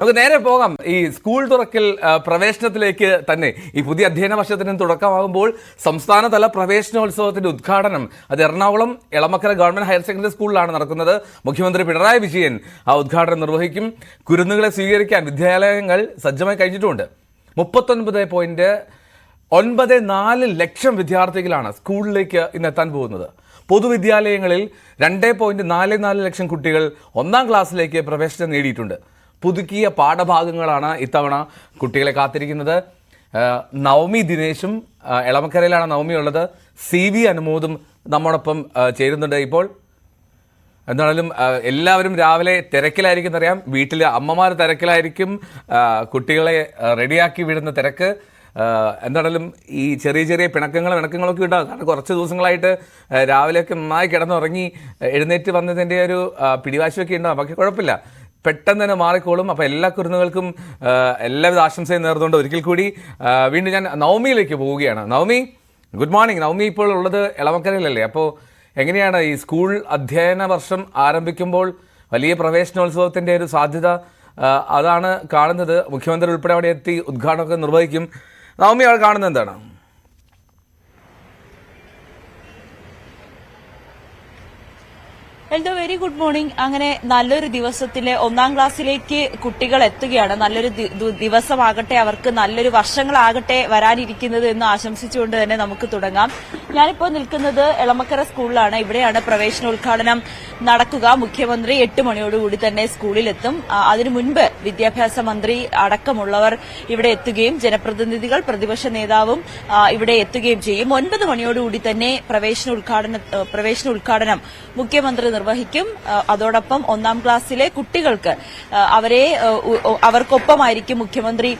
നമുക്ക് നേരെ പോകാം ഈ സ്കൂൾ തുറക്കൽ പ്രവേശനത്തിലേക്ക് തന്നെ. ഈ പുതിയ അധ്യയന വർഷത്തിന് തുടക്കമാകുമ്പോൾ സംസ്ഥാനതല പ്രവേശനോത്സവത്തിന്റെ ഉദ്ഘാടനം അത് Ernakulam Elamakkara government higher secondary സ്കൂളിലാണ് നടക്കുന്നത്. മുഖ്യമന്ത്രി പിണറായി വിജയൻ ആ ഉദ്ഘാടനം നിർവഹിക്കും. കുരുന്നുകളെ സ്വീകരിക്കാൻ വിദ്യാലയങ്ങൾ സജ്ജമായി കഴിഞ്ഞിട്ടുമുണ്ട്. 39.94 ലക്ഷം വിദ്യാർത്ഥികളാണ് സ്കൂളിലേക്ക് ഇന്ന് എത്താൻ പോകുന്നത്. പൊതുവിദ്യാലയങ്ങളിൽ 2.44 ലക്ഷം കുട്ടികൾ 1-ാം ക്ലാസ്സിലേക്ക് പ്രവേശനം നേടിയിട്ടുണ്ട്. പുതുക്കിയ പാഠഭാഗങ്ങളാണ് ഇത്തവണ കുട്ടികളെ കാത്തിരിക്കുന്നത്. നവമി ദിനേശും എളമക്കരയിലാണ് നവമി ഉള്ളത്. CV അനുമോദും നമ്മോടൊപ്പം ചേരുന്നുണ്ട്. ഇപ്പോൾ എന്താണെങ്കിലും എല്ലാവരും രാവിലെ തിരക്കിലായിരിക്കും എന്നറിയാം. വീട്ടിലെ അമ്മമാർ തിരക്കിലായിരിക്കും. കുട്ടികളെ റെഡിയാക്കി വിടുന്ന തിരക്ക്. എന്താണെങ്കിലും ഈ ചെറിയ ചെറിയ പിണക്കങ്ങളൊക്കെ ഉണ്ടാകും. കാരണം കുറച്ച് ദിവസങ്ങളായിട്ട് രാവിലെയൊക്കെ നന്നായി കിടന്നുറങ്ങി എഴുന്നേറ്റ് വന്നതിൻ്റെ ഒരു പിടിവാശിയൊക്കെ ഉണ്ടാകും. പക്ഷേ കുഴപ്പമില്ല, പെട്ടെന്ന് തന്നെ മാറിക്കോളും. അപ്പോൾ എല്ലാ കുരുന്നുകൾക്കും എല്ലാവിധ ആശംസയും നേർന്നുകൊണ്ട് ഒരിക്കൽ കൂടി വീണ്ടും ഞാൻ നവമിയിലേക്ക് പോവുകയാണ്. Navami, good morning. നവമി ഇപ്പോൾ ഉള്ളത് എളമക്കരയിലല്ലേ? അപ്പോൾ എങ്ങനെയാണ് ഈ സ്കൂൾ അധ്യയന വർഷം ആരംഭിക്കുമ്പോൾ വലിയ പ്രവേശനോത്സവത്തിൻ്റെ ഒരു സാധ്യത അതാണ് കാണുന്നത്. മുഖ്യമന്ത്രി ഉൾപ്പെടെ അവിടെ എത്തി ഉദ്ഘാടനമൊക്കെ നിർവഹിക്കും. നവമി അവിടെ കാണുന്നത് എന്താണ്? Eldho, very good morning. അങ്ങനെ നല്ലൊരു ദിവസത്തിലെ 1-ാം ക്ലാസ്സിലേക്ക് കുട്ടികൾ എത്തുകയാണ്. നല്ലൊരു ദിവസമാകട്ടെ, അവർക്ക് നല്ലൊരു വർഷങ്ങളാകട്ടെ വരാനിരിക്കുന്നത് എന്ന് ആശംസിച്ചുകൊണ്ട് തന്നെ നമുക്ക് തുടങ്ങാം. ഞാനിപ്പോൾ നിൽക്കുന്നത് എളമക്കര സ്കൂളിലാണ്. ഇവിടെയാണ് പ്രവേശനോദ്ഘാടനം നടക്കുക. മുഖ്യമന്ത്രി 8 മണിയോടുകൂടി തന്നെ സ്കൂളിലെത്തും. അതിനു മുൻപ് വിദ്യാഭ്യാസ മന്ത്രി അടക്കമുള്ളവർ ഇവിടെ എത്തുകയും ജനപ്രതിനിധികൾ, പ്രതിപക്ഷ നേതാവും ഇവിടെ എത്തുകയും ചെയ്യും. 9 മണിയോടുകൂടി തന്നെ പ്രവേശനോദ്ഘാടനം മുഖ്യമന്ത്രി നിർവഹിക്കും. അതോടൊപ്പം 1-ാം ക്ലാസ്സിലെ കുട്ടികൾക്ക് അവർക്കൊപ്പമായിരിക്കും മുഖ്യമന്ത്രി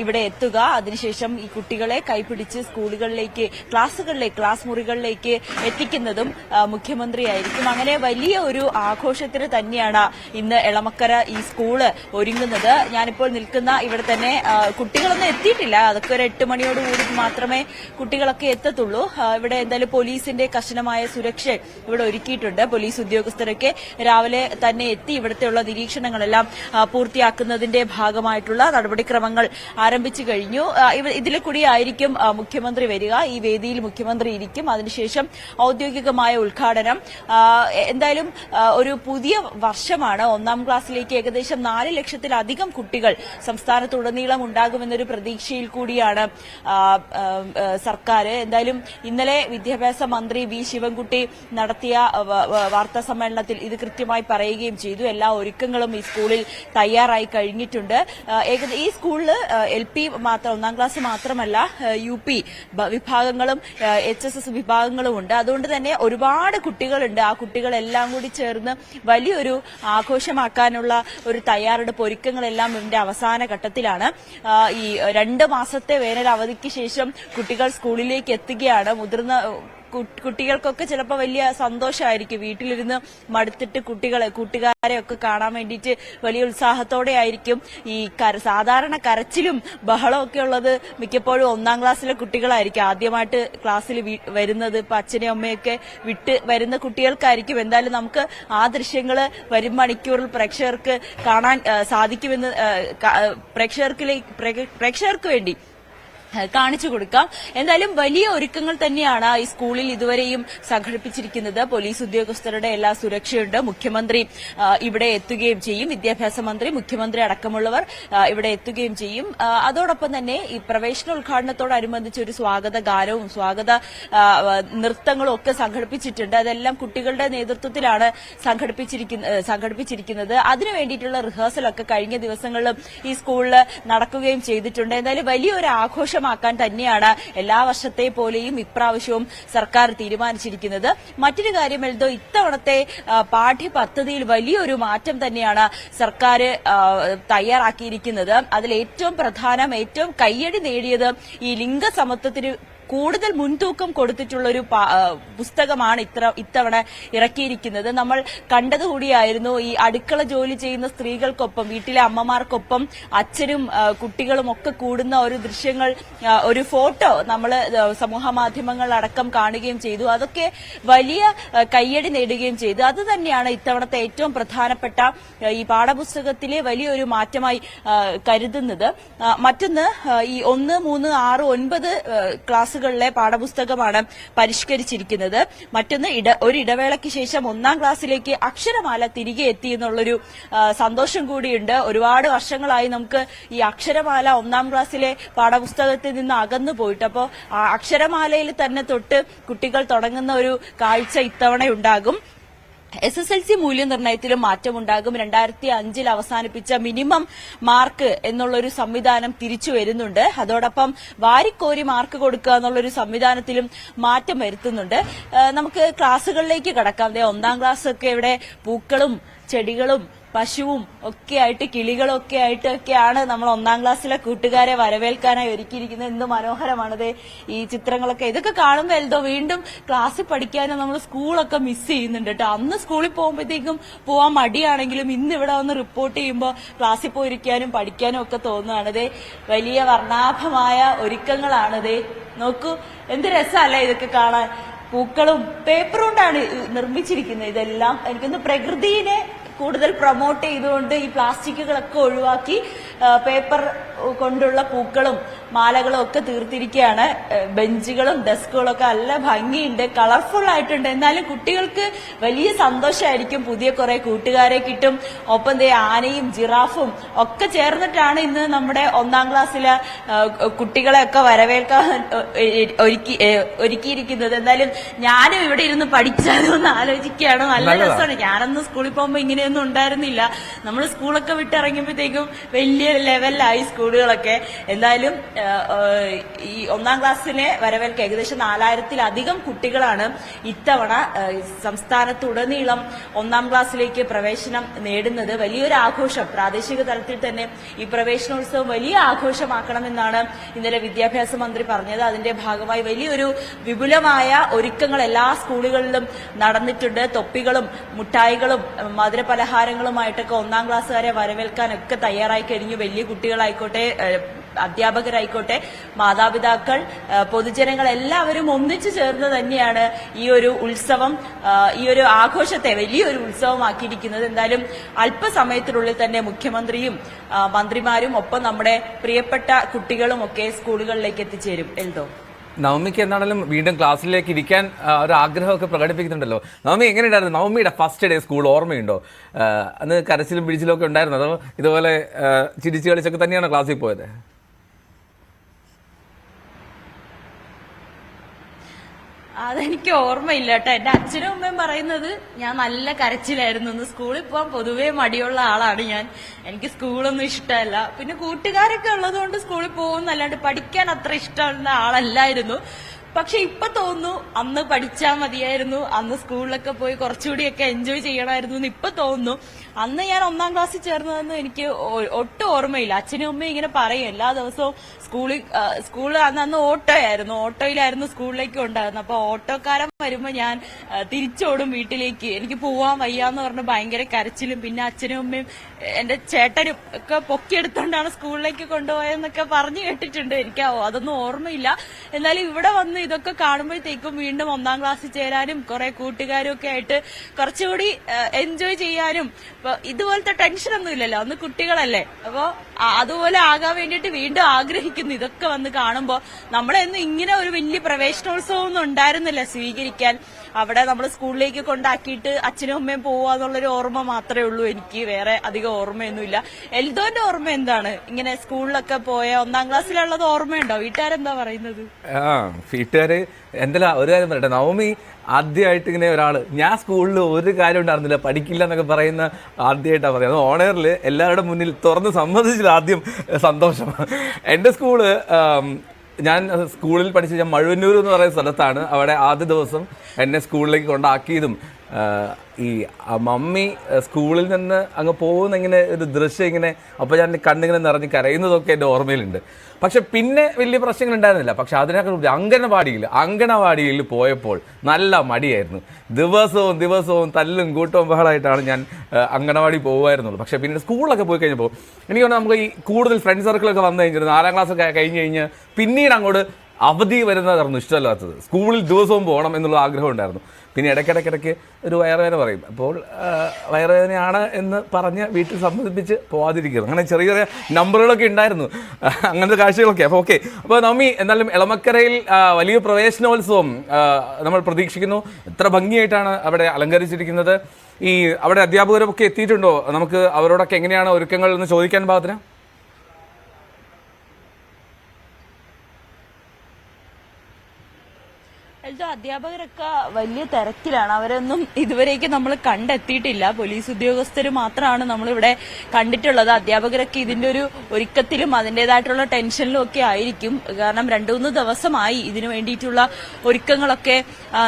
ഇവിടെ എത്തുക. അതിനുശേഷം ഈ കുട്ടികളെ കൈപിടിച്ച് സ്കൂളുകളിലേക്ക്, ക്ലാസ് മുറികളിലേക്ക് എത്തിക്കുന്നതും മുഖ്യമന്ത്രിയായിരിക്കും. അങ്ങനെ വലിയ ഒരു ആഘോഷത്തിന് തന്നെയാണ് ഇന്ന് എളമക്കര ഈ സ്കൂള് ഒരുങ്ങുന്നത്. ഞാനിപ്പോൾ നിൽക്കുന്ന ഇവിടെ തന്നെ കുട്ടികളൊന്നും എത്തിയിട്ടില്ല. അതൊക്കെ ഒരു 8 മണിയോടുകൂടി മാത്രമേ കുട്ടികളൊക്കെ എത്തത്തുള്ളൂ. ഇവിടെ എന്തായാലും പോലീസിന്റെ കർശനമായ സുരക്ഷ ഇവിടെ ഒരുക്കിയിട്ടുണ്ട്. പോലീസ് ഉദ്യോഗസ്ഥരൊക്കെ രാവിലെ തന്നെ എത്തി ഇവിടുത്തെയുള്ള നിരീക്ഷണങ്ങളെല്ലാം പൂർത്തിയാക്കുന്നതിന്റെ ഭാഗമായിട്ടുള്ള നടപടിക്രമങ്ങൾ ആരംഭിച്ചു കഴിഞ്ഞു. ഇതിലെ കൂടി ആയിരിക്കും മുഖ്യമന്ത്രി വരിക. ഈ വേദിയിൽ മുഖ്യമന്ത്രി ഇരിക്കും. അതിനുശേഷം ഔദ്യോഗികമായ ഉദ്ഘാടനം. എന്തായാലും ഒരു പുതിയ വർഷമാണ്. 1-ാം ക്ലാസ്സിലേക്ക് ഏകദേശം 4 ലക്ഷത്തിലധികം കുട്ടികൾ സംസ്ഥാനത്തുടനീളം ഉണ്ടാകുമെന്നൊരു പ്രതീക്ഷയിൽ കൂടിയാണ് സർക്കാർ. എന്തായാലും ഇന്നലെ വിദ്യാഭ്യാസ മന്ത്രി വി ശിവൻകുട്ടി നടത്തിയ വാർത്താ സമ്മേളനത്തിൽ ഇത് കൃത്യമായി പറയുകയും ചെയ്തു. എല്ലാ ഒരുക്കങ്ങളും ഈ സ്കൂളിൽ തയ്യാറായി കഴിഞ്ഞിട്ടുണ്ട്. ഈ സ്കൂളിൽ LP മാത്രം 1-ാം ക്ലാസ് മാത്രമല്ല UP വിഭാഗങ്ങളും HSS വിഭാഗങ്ങളും ഉണ്ട്. അതുകൊണ്ട് തന്നെ ഒരുപാട് കുട്ടികളുണ്ട്. ആ കുട്ടികളെല്ലാം കൂടി ചേർന്ന് വലിയൊരു ആഘോഷമാക്കാനുള്ള ഒരു തയ്യാറെടുപ്പ്, ഒരുക്കങ്ങളെല്ലാം ഇതിന്റെ അവസാന ഘട്ടത്തിലാണ്. ഈ 2 മാസത്തെ വേനൽ അവധിക്ക് ശേഷം കുട്ടികൾ സ്കൂളിലേക്ക് എത്തുകയാണ്. മുതിർന്ന കുട്ടികൾക്കൊക്കെ ചിലപ്പോൾ വലിയ സന്തോഷമായിരിക്കും. വീട്ടിലിരുന്ന് മടുത്തിട്ട് കൂട്ടുകാരെ ഒക്കെ കാണാൻ വേണ്ടിയിട്ട് വലിയ ഉത്സാഹത്തോടെ ആയിരിക്കും. ഈ സാധാരണ കരച്ചിലും ബഹളമൊക്കെ ഉള്ളത് മിക്കപ്പോഴും 1-ാം ക്ലാസ്സിലെ കുട്ടികളായിരിക്കും. ആദ്യമായിട്ട് ക്ലാസ്സിൽ വരുന്നത് ഇപ്പൊ അച്ഛനെയും അമ്മയൊക്കെ വിട്ട് വരുന്ന കുട്ടികൾക്കായിരിക്കും. എന്തായാലും നമുക്ക് ആ ദൃശ്യങ്ങൾ വരും മണിക്കൂറിൽ പ്രേക്ഷകർക്ക് കാണാൻ സാധിക്കുമെന്ന് പ്രേക്ഷകർക്ക് വേണ്ടി കാണിച്ചു കൊടുക്കാം. എന്തായാലും വലിയ ഒരുക്കങ്ങൾ തന്നെയാണ് ഈ സ്കൂളിൽ ഇതുവരെയും സംഘടിപ്പിച്ചിരിക്കുന്നത്. പോലീസ് ഉദ്യോഗസ്ഥരുടെ എല്ലാ സുരക്ഷയുണ്ട്. മുഖ്യമന്ത്രി ഇവിടെ എത്തുകയും ചെയ്യും. വിദ്യാഭ്യാസ മന്ത്രി, മുഖ്യമന്ത്രി അടക്കമുള്ളവർ ഇവിടെ എത്തുകയും ചെയ്യും. അതോടൊപ്പം തന്നെ ഈ പ്രവേശനോദ്ഘാടനത്തോടനുബന്ധിച്ച് ഒരു സ്വാഗത ഗാനവും സ്വാഗത നൃത്തങ്ങളും ഒക്കെ സംഘടിപ്പിച്ചിട്ടുണ്ട്. അതെല്ലാം കുട്ടികളുടെ നേതൃത്വത്തിലാണ് സംഘടിപ്പിച്ചിരിക്കുന്നത്. അതിനു വേണ്ടിയിട്ടുള്ള റിഹേഴ്സലൊക്കെ കഴിഞ്ഞ ദിവസങ്ങളിലും ഈ സ്കൂളിൽ നടക്കുകയും ചെയ്തിട്ടുണ്ട്. എന്തായാലും വലിയൊരു ആഘോഷം ാക്കാൻ തന്നെയാണ് എല്ലാ വർഷത്തെ പോലെയും ഇപ്രാവശ്യവും സർക്കാർ തീരുമാനിച്ചിരിക്കുന്നത്. മറ്റൊരു കാര്യം എൽദോ, ഇത്തവണത്തെ പാഠ്യപദ്ധതിയിൽ വലിയൊരു മാറ്റം തന്നെയാണ് സർക്കാർ തയ്യാറാക്കിയിരിക്കുന്നത്. അതിൽ ഏറ്റവും പ്രധാനം, ഏറ്റവും കയ്യടി നേടിയത് ഈ ലിംഗസമത്വത്തിന് കൂടുതൽ മുൻതൂക്കം കൊടുത്തിട്ടുള്ള ഒരു പുസ്തകമാണ് ഇത്തവണ ഇറക്കിയിരിക്കുന്നത്. നമ്മൾ കണ്ടതുകൂടിയായിരുന്നു ഈ അടുക്കള ജോലി ചെയ്യുന്ന സ്ത്രീകൾക്കൊപ്പം, വീട്ടിലെ അമ്മമാർക്കൊപ്പം അച്ഛനും കുട്ടികളും ഒക്കെ കൂടുന്ന ഒരു ദൃശ്യങ്ങൾ, ഒരു ഫോട്ടോ നമ്മൾ സമൂഹ മാധ്യമങ്ങൾ അടക്കം കാണുകയും ചെയ്തു. അതൊക്കെ വലിയ കയ്യടി നേടുകയും ചെയ്തു. അത് തന്നെയാണ് ഇത്തവണത്തെ ഏറ്റവും പ്രധാനപ്പെട്ട ഈ പാഠപുസ്തകത്തിലെ വലിയൊരു മാറ്റമായി കരുതുന്നത്. മറ്റൊന്ന്, ഈ 1, 3, 6, 9 ക്ലാസ്സുകളിലെ പാഠപുസ്തകമാണ് പരിഷ്കരിച്ചിരിക്കുന്നത്. മറ്റൊന്ന്, ഒരു ഇടവേളയ്ക്ക് ശേഷം 1-ാം ക്ലാസ്സിലേക്ക് അക്ഷരമാല തിരികെ എത്തി എന്നുള്ളൊരു സന്തോഷം കൂടിയുണ്ട്. ഒരുപാട് വർഷങ്ങളായി നമുക്ക് ഈ അക്ഷരമാല 1-ാം ക്ലാസ്സിലെ പാഠപുസ്തകത്തിൽ നിന്ന് അകന്നു പോയിട്ട്, അപ്പോൾ അക്ഷരമാലയിൽ തന്നെ തൊട്ട് കുട്ടികൾ തുടങ്ങുന്ന ഒരു കാഴ്ച ഇത്തവണ ഉണ്ടാകും. SSLC മൂല്യനിർണ്ണയത്തിലും മാറ്റമുണ്ടാകും. 2005 അവസാനിപ്പിച്ച മിനിമം മാർക്ക് എന്നുള്ളൊരു സംവിധാനം തിരിച്ചു വരുന്നുണ്ട്. അതോടൊപ്പം വാരിക്കോരി മാർക്ക് കൊടുക്കുക എന്നുള്ളൊരു സംവിധാനത്തിലും മാറ്റം വരുത്തുന്നുണ്ട്. നമുക്ക് ക്ലാസ്സുകളിലേക്ക് കടക്കാം. 1-ാം ക്ലാസ് ഒക്കെ ഇവിടെ പൂക്കളും ചെടികളും പശുവും ഒക്കെ ആയിട്ട്, കിളികളും ഒക്കെ ആയിട്ടൊക്കെയാണ് നമ്മൾ 1-ാം ക്ലാസ്സിലെ കൂട്ടുകാരെ വരവേൽക്കാനായി ഒരുക്കിയിരിക്കുന്നത്. എന്ത് മനോഹരമാണത് ഈ ചിത്രങ്ങളൊക്കെ. ഇതൊക്കെ കാണുമ്പോൾ എന്തോ വീണ്ടും ക്ലാസ്സിൽ പഠിക്കാനും നമ്മൾ സ്കൂളൊക്കെ മിസ് ചെയ്യുന്നുണ്ട് കേട്ടോ. അന്ന് സ്കൂളിൽ പോകുമ്പോഴത്തേക്കും പോവാൻ മടിയാണെങ്കിലും ഇന്ന് ഇവിടെ വന്ന് റിപ്പോർട്ട് ചെയ്യുമ്പോൾ ക്ലാസ്സിൽ പോയിരിക്കാനും പഠിക്കാനും ഒക്കെ തോന്നുകയാണത്. വലിയ വർണ്ണാഭമായ ഒരുക്കങ്ങളാണത്. നോക്കൂ, എന്ത് രസമല്ലേ ഇതൊക്കെ കാണാൻ. പൂക്കളും പേപ്പർ കൊണ്ടാണ് നിർമ്മിച്ചിരിക്കുന്നത് ഇതെല്ലാം. എനിക്കൊന്ന് പ്രകൃതിയെ കൂടുതൽ പ്രൊമോട്ട് ചെയ്തുകൊണ്ട് ഈ പ്ലാസ്റ്റിക്കുകളൊക്കെ ഒഴിവാക്കി പേപ്പർ കൊണ്ടുള്ള പൂക്കളും മാലകളും ഒക്കെ തീർത്തിരിക്കുകയാണ്. ബെഞ്ചുകളും ഡെസ്കുകളും ഒക്കെ നല്ല ഭംഗിയുണ്ട്, കളർഫുൾ ആയിട്ടുണ്ട്. എന്നാലും കുട്ടികൾക്ക് വലിയ സന്തോഷമായിരിക്കും. പുതിയ കുറെ കൂട്ടുകാരെ കിട്ടും. ഒപ്പം ആനയും ജിറാഫും ഒക്കെ ചേർന്നിട്ടാണ് ഇന്ന് നമ്മുടെ 1-ാം ക്ലാസ്സിലെ കുട്ടികളെ ഒക്കെ വരവേൽക്കാൻ ഒരുക്കിയിരിക്കുന്നത്. എന്തായാലും ഞാനും ഇവിടെ ഇരുന്ന് പഠിച്ചാലോ എന്ന് ആലോചിക്കുകയാണ്. നല്ല രസമാണ്. ഞാനന്ന് സ്കൂളിൽ പോകുമ്പോൾ ഇങ്ങനെയൊന്നും ഉണ്ടായിരുന്നില്ല. നമ്മൾ സ്കൂളൊക്കെ വിട്ടിറങ്ങിയപ്പോഴത്തേക്കും വലിയ ലെവലിലായി സ്കൂളുകളൊക്കെ. എന്തായാലും ഈ 1-ാം ക്ലാസ്സിലെ വരവേൽക്ക് ഏകദേശം 4000-ലധികം കുട്ടികളാണ് ഇത്തവണ സംസ്ഥാനത്തുടനീളം 1-ാം ക്ലാസ്സിലേക്ക് പ്രവേശനം നേടുന്നത്. വലിയൊരു ആഘോഷം. പ്രാദേശിക തലത്തിൽ തന്നെ ഈ പ്രവേശനോത്സവം വലിയ ആഘോഷമാക്കണമെന്നാണ് ഇന്നലെ വിദ്യാഭ്യാസ മന്ത്രി പറഞ്ഞത്. അതിന്റെ ഭാഗമായി വലിയൊരു വിപുലമായ ഒരുക്കങ്ങൾ എല്ലാ സ്കൂളുകളിലും നടന്നിട്ടുണ്ട്. തൊപ്പികളും മുട്ടായികളും മധുരപലഹാരങ്ങളുമായിട്ടൊക്കെ 1-ാം ക്ലാസ്സുകാരെ വരവേൽക്കാനൊക്കെ തയ്യാറായി കഴിഞ്ഞു. വലിയ കുട്ടികളായിക്കോട്ടെ, അധ്യാപകരായിക്കോട്ടെ, മാതാപിതാക്കൾ, പൊതുജനങ്ങൾ എല്ലാവരും ഒന്നിച്ചു ചേർന്ന് തന്നെയാണ് ഈ ഒരു ഉത്സവം, ഈ ഒരു ആഘോഷത്തെ വലിയൊരു ഉത്സവമാക്കിയിരിക്കുന്നത്. എന്തായാലും അല്പസമയത്തിനുള്ളിൽ തന്നെ മുഖ്യമന്ത്രിയും മന്ത്രിമാരും ഒപ്പം നമ്മുടെ പ്രിയപ്പെട്ട കുട്ടികളും ഒക്കെ സ്കൂളുകളിലേക്ക് എത്തിച്ചേരും. എൽദോ, നവമിക്ക് എന്താണെങ്കിലും വീണ്ടും ക്ലാസ്സിലേക്ക് ഇരിക്കാൻ ഒരു ആഗ്രഹമൊക്കെ പ്രകടിപ്പിക്കുന്നുണ്ടല്ലോ. നവമി എങ്ങനെയുണ്ടായിരുന്നു? നവമിയുടെ ഫസ്റ്റ് ഡേ സ്കൂൾ ഓർമ്മയുണ്ടോ? അന്ന് കരച്ചിലും പിടിച്ചിലും ഒക്കെ ഉണ്ടായിരുന്നു, അതോ ഇതുപോലെ ചിരിച്ചു കളിച്ചൊക്കെ തന്നെയാണോ ക്ലാസ്സിൽ പോയത്? അതെനിക്ക് ഓർമ്മയില്ല കേട്ടോ. എന്റെ അച്ഛനും അമ്മയും പറയുന്നത് ഞാൻ നല്ല കരച്ചിലായിരുന്നു. സ്കൂളിൽ പോകാൻ പൊതുവേ മടിയുള്ള ആളാണ് ഞാൻ. എനിക്ക് സ്കൂളൊന്നും ഇഷ്ടമല്ല. പിന്നെ കൂട്ടുകാരൊക്കെ ഉള്ളതുകൊണ്ട് സ്കൂളിൽ പോകുന്നല്ലാണ്ട് പഠിക്കാൻ അത്ര ഇഷ്ടമുള്ള ആളല്ലായിരുന്നു. പക്ഷെ ഇപ്പൊ തോന്നുന്നു അന്ന് പഠിച്ചാൽ മതിയായിരുന്നു, അന്ന് സ്കൂളിലൊക്കെ പോയി കുറച്ചുകൂടിയൊക്കെ എൻജോയ് ചെയ്യണമായിരുന്നു എന്ന് ഇപ്പൊ തോന്നുന്നു. അന്ന് ഞാൻ 1-ാം ക്ലാസ്സിൽ ചേർന്നതെന്ന് എനിക്ക് ഒട്ടും ഓർമ്മയില്ല. അച്ഛനും അമ്മയും ഇങ്ങനെ പറയും എല്ലാ ദിവസവും സ്കൂളിൽ അന്ന് ഓട്ടോയായിരുന്നു, ഓട്ടോയിലായിരുന്നു സ്കൂളിലേക്ക് ഉണ്ടായിരുന്നത്. അപ്പൊ ഓട്ടോക്കാരൻ വരുമ്പോ ഞാൻ തിരിച്ചോടും വീട്ടിലേക്ക്. എനിക്ക് പോവാൻ വയ്യാന്ന് പറഞ്ഞ് ഭയങ്കര കരച്ചിലും. പിന്നെ അച്ഛനും അമ്മയും എന്റെ ചേട്ടനും ഒക്കെ പൊക്കിയെടുത്തോണ്ടാണ് സ്കൂളിലേക്ക് കൊണ്ടുപോയെന്നൊക്കെ പറഞ്ഞു കേട്ടിട്ടുണ്ട്. എനിക്ക് അതൊന്നും ഓർമ്മയില്ല. എന്നാലും ഇവിടെ വന്ന് ഇതൊക്കെ കാണുമ്പോഴത്തേക്കും വീണ്ടും 1-ാം ക്ലാസ്സിൽ ചേരാനും കുറെ കൂട്ടുകാരും ഒക്കെ ആയിട്ട് കുറച്ചുകൂടി എൻജോയ് ചെയ്യാനും, ഇതുപോലത്തെ ടെൻഷനൊന്നും ഇല്ലല്ലോ, അന്ന് കുട്ടികളല്ലേ. അപ്പോ അതുപോലെ ആകാൻ വേണ്ടിയിട്ട് വീണ്ടും ആഗ്രഹിക്കുന്നു. ഇതൊക്കെ വന്ന് കാണുമ്പോ നമ്മളെന്നും ഇങ്ങനെ ഒരു വലിയ പ്രവേശനോത്സവം ഒന്നും ഉണ്ടായിരുന്നില്ല സ്വീകരിക്കാൻ. അവിടെ നമ്മൾ സ്കൂളിലേക്ക് കൊണ്ടാക്കിയിട്ട് അച്ഛനും അമ്മയും പോവാന്നുള്ളൊരു ഓർമ്മ മാത്രമേ ഉള്ളൂ എനിക്ക്. വേറെ അധികം ഓർമ്മയൊന്നുമില്ല. എൽദോന്റെ ഓർമ്മ എന്താണ്? ഇങ്ങനെ സ്കൂളിലൊക്കെ പോയ 1-ാം ക്ലാസ്സിലുള്ളത് ഓർമ്മയുണ്ടോ? വീട്ടുകാരെന്താ പറയുന്നത്? വീട്ടുകാര് എന്തെല്ലാം ഒരു കാര്യം പറയട്ടെ. നവമി ആദ്യമായിട്ട് ഇങ്ങനെ ഒരാള് ഞാൻ സ്കൂളിൽ ഒരു കാര്യം ഉണ്ടായിരുന്നില്ല, പഠിക്കില്ല എന്നൊക്കെ പറയുന്ന ആദ്യമായിട്ടാണ് പറയുന്നത്. ഓണറിൽ എല്ലാവരുടെ മുന്നിൽ തുറന്ന് സമ്മതിച്ചില്ല ആദ്യം സന്തോഷം. എൻ്റെ സ്കൂള് ഞാൻ സ്കൂളിൽ പഠിച്ച ഞാൻ മഴുവന്നൂർ എന്ന് പറയുന്ന സ്ഥലത്താണ്. അവിടെ ആദ്യ ദിവസം എന്നെ സ്കൂളിലേക്ക് കൊണ്ടാക്കിയതും ഈ മമ്മി സ്കൂളിൽ നിന്ന് അങ്ങ് പോകുന്ന ഇങ്ങനെ ഒരു ദൃശ്യം ഇങ്ങനെ അപ്പോൾ ഞാൻ കണ്ണിങ്ങനെ നിറഞ്ഞ് കരയുന്നതൊക്കെ എൻ്റെ ഓർമ്മയിലുണ്ട്. പക്ഷെ പിന്നെ വലിയ പ്രശ്നങ്ങൾ ഉണ്ടായിരുന്നില്ല. പക്ഷെ അതിനൊക്കെ അങ്കണവാടിയിൽ പോയപ്പോൾ നല്ല മടിയായിരുന്നു. ദിവസവും തല്ലും കൂട്ടവും ബഹളമായിട്ടാണ് ഞാൻ അങ്കണവാടി പോകുമായിരുന്നുള്ളൂ. പക്ഷെ പിന്നെ സ്കൂളിലൊക്കെ പോയി കഴിഞ്ഞപ്പോൾ എനിക്ക് തോന്നുന്നു നമുക്ക് ഈ കൂടുതൽ ഫ്രണ്ട് സർക്കിളൊക്കെ വന്നു കഴിഞ്ഞിട്ട് 4ാം ക്ലാസ്സൊക്കെ കഴിഞ്ഞ് കഴിഞ്ഞ് പിന്നീട് അങ്ങോട്ട് അവധി വരുന്നതായിരുന്നു ഇഷ്ടമല്ലാത്തത്. സ്കൂളിൽ ദിവസവും പോകണം എന്നുള്ള ആഗ്രഹം ഉണ്ടായിരുന്നു. പിന്നെ ഇടയ്ക്കിടയ്ക്ക് ഒരു വയറുവേദന പറയും. അപ്പോൾ വയറുവേദനയാണ് എന്ന് പറഞ്ഞ് വീട്ടിൽ സമ്മതിപ്പിച്ച് പോവാതിരിക്കുന്നു. അങ്ങനെ ചെറിയ ചെറിയ നമ്പറുകളൊക്കെ ഉണ്ടായിരുന്നു, അങ്ങനത്തെ കാഴ്ചകളൊക്കെ. അപ്പോൾ ഓക്കെ. അപ്പോൾ നമ്മി എന്നാലും എളമക്കരയിൽ വലിയ പ്രവേശനോത്സവം നമ്മൾ പ്രതീക്ഷിക്കുന്നു. എത്ര ഭംഗിയായിട്ടാണ് അവിടെ അലങ്കരിച്ചിരിക്കുന്നത്. ഈ അവിടെ അധ്യാപകരൊക്കെ എത്തിയിട്ടുണ്ടോ? നമുക്ക് അവരോടൊക്കെ എങ്ങനെയാണ് ഒരുക്കങ്ങൾ എന്ന് ചോദിക്കാൻ പാകത്തിന്. അധ്യാപകരൊക്കെ വലിയ തിരക്കിലാണ്. അവരൊന്നും ഇതുവരേക്ക് നമ്മൾ കണ്ടെത്തിയിട്ടില്ല. പോലീസ് ഉദ്യോഗസ്ഥർ മാത്രമാണ് നമ്മളിവിടെ കണ്ടിട്ടുള്ളത്. അധ്യാപകരൊക്കെ ഇതിന്റെ ഒരു ഒരുക്കത്തിലും അതിന്റേതായിട്ടുള്ള ടെൻഷനിലും ഒക്കെ ആയിരിക്കും. കാരണം 2-3 ദിവസമായി ഇതിനു വേണ്ടിയിട്ടുള്ള ഒരുക്കങ്ങളൊക്കെ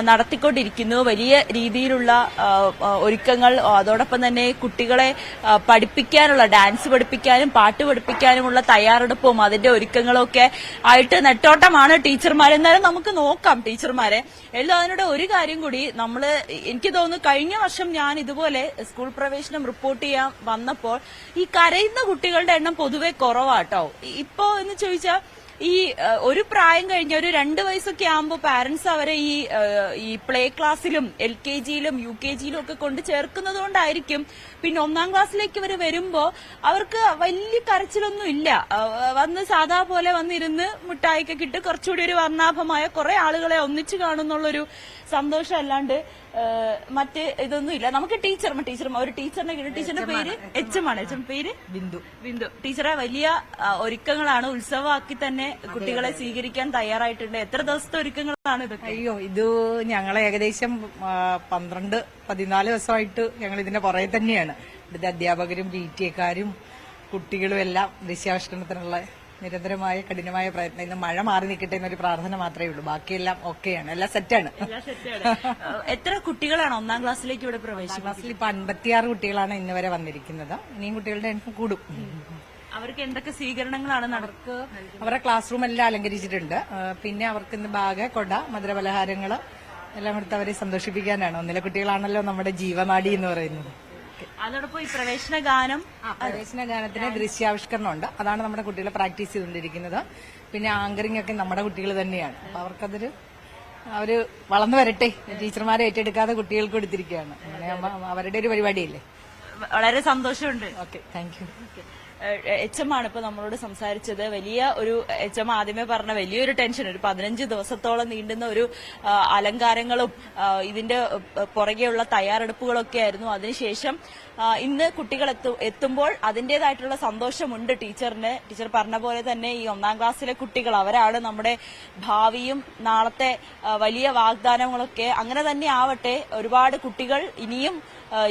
നടത്തിക്കൊണ്ടിരിക്കുന്നു. വലിയ രീതിയിലുള്ള ഒരുക്കങ്ങൾ, അതോടൊപ്പം തന്നെ കുട്ടികളെ പഠിപ്പിക്കാനുള്ള, ഡാൻസ് പഠിപ്പിക്കാനും പാട്ട് പഠിപ്പിക്കാനുമുള്ള തയ്യാറെടുപ്പും അതിന്റെ ഒരുക്കങ്ങളും ഒക്കെ ആയിട്ട് നെട്ടോട്ടമാണ് ടീച്ചർമാർ. എന്നാലും നമുക്ക് നോക്കാം ടീച്ചർമാരെ. എല്ലാം അതിനോട് ഒരു കാര്യം കൂടി, എനിക്ക് തോന്നുന്നു കഴിഞ്ഞ വർഷം ഞാൻ ഇതുപോലെ സ്കൂൾ പ്രവേശനം റിപ്പോർട്ട് ചെയ്യാൻ വന്നപ്പോൾ ഈ കരയുന്ന കുട്ടികളുടെ എണ്ണം പൊതുവെ കുറവാട്ടോ. ഇപ്പോ എന്ന് ചോദിച്ചാൽ ഈ ഒരു പ്രായം കഴിഞ്ഞ ഒരു 2 വയസ്സൊക്കെ ആകുമ്പോൾ പാരന്റ്സ് അവരെ ഈ പ്ലേ ക്ലാസ്സിലും LKG-യിലും UKG-യിലും ഒക്കെ കൊണ്ട് ചേർക്കുന്നത് കൊണ്ടായിരിക്കും പിന്നെ 1ാം ക്ലാസ്സിലേക്ക് ഇവർ വരുമ്പോ അവർക്ക് വലിയ കരച്ചിലൊന്നും ഇല്ല. വന്ന് സാധാ പോലെ വന്നിരുന്ന് മിഠായിയൊക്കെ കിട്ടി കുറച്ചുകൂടി ഒരു വർണ്ണാഭമായ കുറെ ആളുകളെ ഒന്നിച്ചു കാണുന്നുള്ളൊരു സന്തോഷം അല്ലാണ്ട് മറ്റ് ഇതൊന്നും ഇല്ല. നമുക്ക് ഒരു ടീച്ചറിനെ കിട്ടും. ടീച്ചറിന്റെ പേര് HM ആണ്. HM പേര് ബിന്ദു. ടീച്ചറെ വലിയ ഒരുക്കങ്ങളാണ്, ഉത്സവമാക്കി തന്നെ കുട്ടികളെ സ്വീകരിക്കാൻ തയ്യാറായിട്ടുണ്ട്. എത്ര ദിവസത്തെ ഒരുക്കങ്ങളാണ് ഇതൊക്കെ? അയ്യോ, ഇത് ഞങ്ങൾ ഏകദേശം 12-14 ദിവസമായിട്ട് ഞങ്ങൾ ഇതിന്റെ പുറകെ തന്നെയാണ്. ഇവിടുത്തെ അധ്യാപകരും PTA-ക്കാരും കുട്ടികളും എല്ലാം ദൃശ്യാവിഷ്കരണത്തിനുള്ള നിരന്തരമായ കഠിനമായ പ്രയത്നം. ഇന്ന് മഴ മാറി നിൽക്കട്ടെ എന്നൊരു പ്രാർത്ഥന മാത്രമേ ഉള്ളൂ. ബാക്കിയെല്ലാം ഓക്കെയാണ്, എല്ലാം സെറ്റാണ്. എത്ര കുട്ടികളാണ് 1ാം ക്ലാസ്സിലേക്ക് ഇവിടെ പ്രവേശിക്കുന്നത്? ക്ലാസ്സിൽ ഇപ്പൊ 56 കുട്ടികളാണ് ഇന്ന് വരെ വന്നിരിക്കുന്നത്. ഇനിയും കുട്ടികളുടെ എണ്ണം കൂടും. അവർക്ക് എന്തൊക്കെ സ്വീകരണങ്ങളാണ്? അവരുടെ ക്ലാസ് റൂം എല്ലാം അലങ്കരിച്ചിട്ടുണ്ട്. പിന്നെ അവർക്ക് ഇന്ന് ബാഗ്, കൊട, മധുരപലഹാരങ്ങള് എല്ലാം എടുത്ത് അവരെ സന്തോഷിപ്പിക്കാനാണ്. ഒന്നിലെ കുട്ടികളാണല്ലോ നമ്മുടെ ജീവനാടി എന്ന് പറയുന്നത്. അതോടൊപ്പം ഈ പ്രവേശന ഗാനത്തിന് ദൃശ്യാവിഷ്കരണം ഉണ്ട്. അതാണ് നമ്മുടെ കുട്ടികളെ പ്രാക്ടീസ് ചെയ്തുകൊണ്ടിരിക്കുന്നത്. പിന്നെ ആങ്കറിംഗ് ഒക്കെ നമ്മുടെ കുട്ടികൾ തന്നെയാണ്. അപ്പൊ അവർക്കതൊരു അവര് വളർന്നു വരട്ടെ, ടീച്ചർമാരെ ഏറ്റെടുക്കാതെ കുട്ടികൾക്ക് കൊടുത്തിരിക്കുകയാണ്. അങ്ങനെ അവരുടെ ഒരു പരിപാടിയല്ലേ. വളരെ സന്തോഷമുണ്ട്. Okay, thank you. HM ആണ് ഇപ്പൊ നമ്മളോട് സംസാരിച്ചത്. വലിയ ഒരു HM ആദ്യമേ പറഞ്ഞ വലിയൊരു ടെൻഷൻ, ഒരു 15 ദിവസത്തോളം നീണ്ടുന്ന ഒരു അലങ്കാരങ്ങളും ഇതിന്റെ പുറകെയുള്ള തയ്യാറെടുപ്പുകളൊക്കെ ആയിരുന്നു. അതിനുശേഷം ഇന്ന് കുട്ടികൾ എത്തുമ്പോൾ അതിന്റേതായിട്ടുള്ള സന്തോഷമുണ്ട് ടീച്ചറിന്. ടീച്ചർ പറഞ്ഞ പോലെ തന്നെ ഈ 1ാം ക്ലാസ്സിലെ കുട്ടികൾ അവരാണ് നമ്മുടെ ഭാവിയും നാളത്തെ വലിയ വാഗ്ദാനങ്ങളൊക്കെ. അങ്ങനെ തന്നെ ആവട്ടെ. ഒരുപാട് കുട്ടികൾ ഇനിയും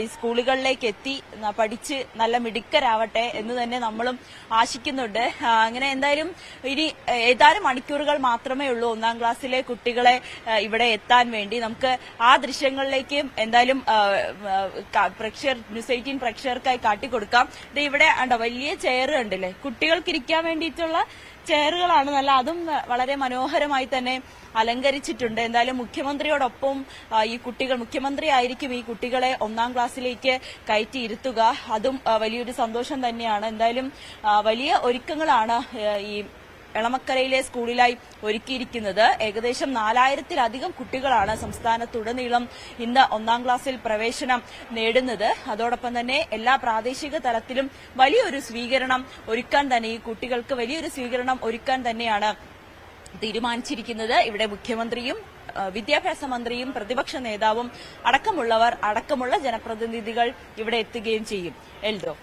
ഈ സ്കൂളുകളിലേക്ക് എത്തി പഠിച്ച് നല്ല മിടുക്കരാവട്ടെ എന്ന് തന്നെ നമ്മളും ആശിക്കുന്നുണ്ട്. അങ്ങനെ എന്തായാലും ഇനി ഏതാനും മണിക്കൂറുകൾ മാത്രമേ ഉള്ളൂ 1ാം ക്ലാസ്സിലെ കുട്ടികളെ ഇവിടെ എത്താൻ വേണ്ടി. നമുക്ക് ആ ദൃശ്യങ്ങളിലേക്ക് എന്തായാലും ന്യൂസ് 18 പ്രേക്ഷകർക്കായി കാട്ടിക്കൊടുക്കാം. ഇവിടെ വലിയ ചെയർ കണ്ടില്ലേ, കുട്ടികൾക്ക് ഇരിക്കാൻ വേണ്ടിയിട്ടുള്ള ചെയറുകളാണ്. അതും വളരെ മനോഹരമായി തന്നെ അലങ്കരിച്ചിട്ടുണ്ട്. എന്തായാലും മുഖ്യമന്ത്രിയോടൊപ്പം മുഖ്യമന്ത്രി ആയിരിക്കും ഈ കുട്ടികളെ 1ാം ക്ലാസ്സിലേക്ക് കയറ്റിയിരുത്തുക. അതും വലിയൊരു സന്തോഷം തന്നെയാണ്. എന്തായാലും വലിയ ഒരുക്കങ്ങളാണ് ഈ എളമക്കരയിലെ സ്കൂളിലായി ഒരുക്കിയിരിക്കുന്നത്. ഏകദേശം 4000-ത്തിലധികം കുട്ടികളാണ് സംസ്ഥാനത്തുടനീളം ഇന്ന് 1ാം ക്ലാസ്സിൽ പ്രവേശനം നേടുന്നത്. അതോടൊപ്പം തന്നെ എല്ലാ പ്രാദേശിക തലത്തിലും വലിയൊരു സ്വീകരണം ഒരുക്കാൻ തന്നെ, ഈ കുട്ടികൾക്ക് വലിയൊരു സ്വീകരണം ഒരുക്കാൻ തന്നെയാണ് തീരുമാനിച്ചിരിക്കുന്നത്. ഇവിടെ മുഖ്യമന്ത്രിയും വിദ്യാഭ്യാസ മന്ത്രിയും പ്രതിപക്ഷ നേതാവും അടക്കമുള്ള ജനപ്രതിനിധികൾ ഇവിടെ എത്തുകയും ചെയ്യും. എൽദോ.